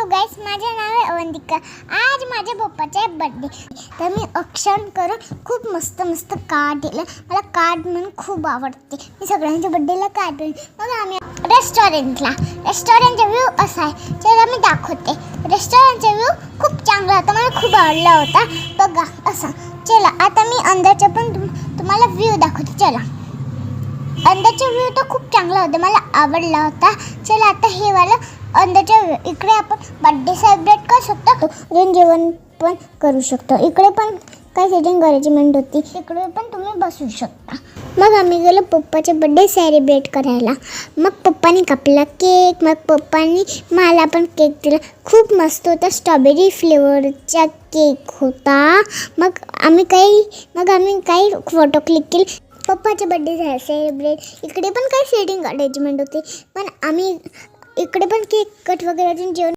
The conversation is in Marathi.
हॅलो गाईस, माझे नाव आहे अवंतिका। आज माझ्या पप्पाचा बर्थडे, तर मी औक्षण करून खूप मस्त मस्त कार्ड दिलं। मला कार्ड म्हणून खूप आवडते। मी सगळ्यांच्या बर्थडेला कार्ड दिलं। मग आम्ही रेस्टॉरंटचा व्ह्यू असा आहे, चला मी दाखवते। रेस्टॉरंटचा व्ह्यू खूप चांगला होता, मला खूप आवडला होता। बघा असा, चला आता मी अंदरचा पण तुम्हाला व्ह्यू दाखवते। चला, अंदरचा व्ह्यू तर खूप चांगला होता, मला आवडला होता। चला आता हे वाला अंदरच्या इकडे आपण बर्थडे सेलिब्रेट करू शकतो, जेवण पण करू शकतो। इकडे पण काय सेटिंग अरेंजमेंट होती, इकडे पण तुम्ही बसू शकता। मग आम्ही गेलो पप्पाचा बर्थडे सेलिब्रेट करायला। मग पप्पानी कापला केक, मग पप्पानी मला पण केक दिला। खूप मस्त होता, स्ट्रॉबेरी फ्लेवरचा केक होता। मग आम्ही काही फोटो क्लिक केले। पप्पाचा बर्थडे झाला सेलिब्रेट। इकडे पण काही सेटिंग अरेंजमेंट होती, पण आम्ही इकडे पण केक कट वगैरे अजून जेवण